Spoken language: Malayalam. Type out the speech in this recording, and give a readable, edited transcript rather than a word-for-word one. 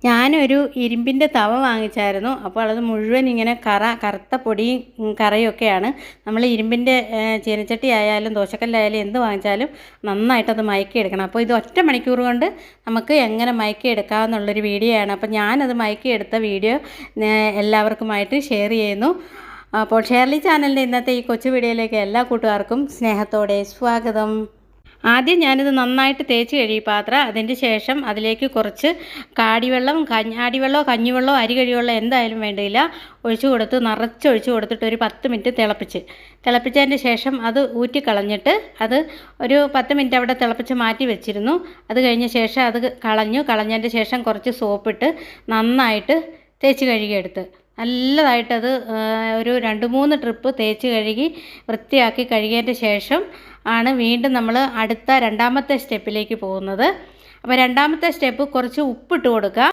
ഞാനൊരു ഇരുമ്പിൻ്റെ തവ വാങ്ങിച്ചായിരുന്നു. അപ്പോൾ അത് മുഴുവൻ ഇങ്ങനെ കറുത്ത പൊടിയും കറയൊക്കെയാണ്. നമ്മൾ ഇരുമ്പിൻ്റെ ചീനച്ചട്ടി ആയാലും ദോശക്കല്ലായാലും എന്ത് വാങ്ങിച്ചാലും നന്നായിട്ടത് മയക്കിയെടുക്കണം. അപ്പോൾ ഇത് ഒറ്റ മണിക്കൂർ കൊണ്ട് നമുക്ക് എങ്ങനെ മയക്കിയെടുക്കാമെന്നുള്ളൊരു വീഡിയോ ആണ്. അപ്പോൾ ഞാനത് മയക്കിയെടുത്ത വീഡിയോ എല്ലാവർക്കുമായിട്ട് ഷെയർ ചെയ്യുന്നു. അപ്പോൾ ഷേർലി ചാനലിൻ്റെ ഇന്നത്തെ ഈ കൊച്ചു വീഡിയോയിലേക്ക് എല്ലാ കൂട്ടുകാർക്കും സ്നേഹത്തോടെ സ്വാഗതം. ആദ്യം ഞാനിത് നന്നായിട്ട് തേച്ച് കഴിയും പാത്രം. അതിൻ്റെ ശേഷം അതിലേക്ക് കുറച്ച് കാടിവെള്ളം, ആടിവെള്ളമോ കഞ്ഞിവെള്ളമോ അരി കഴിവെള്ളമോ എന്തായാലും വേണ്ടിയില്ല ഒഴിച്ചു കൊടുത്ത് നിറച്ചൊഴിച്ച് കൊടുത്തിട്ട് ഒരു 10 മിനിറ്റ് തിളപ്പിച്ചതിൻ്റെ ശേഷം അത് ഊറ്റിക്കളഞ്ഞിട്ട് അത് ഒരു 10 മിനിറ്റ് അവിടെ തിളപ്പിച്ച് മാറ്റി വെച്ചിരുന്നു. അത് കഴിഞ്ഞ ശേഷം അത് കളഞ്ഞതിൻ്റെ ശേഷം കുറച്ച് സോപ്പിട്ട് നന്നായിട്ട് തേച്ച് കഴുകിയെടുത്ത് നല്ലതായിട്ടത് ഒരു 2-3 ട്രിപ്പ് തേച്ച് കഴുകി വൃത്തിയാക്കി കഴുകിയതിൻ്റെ ശേഷം ആണ് വീണ്ടും നമ്മൾ അടുത്ത രണ്ടാമത്തെ സ്റ്റെപ്പിലേക്ക് പോകുന്നത്. അപ്പോൾ രണ്ടാമത്തെ സ്റ്റെപ്പ് കുറച്ച് ഉപ്പിട്ട് കൊടുക്കുക.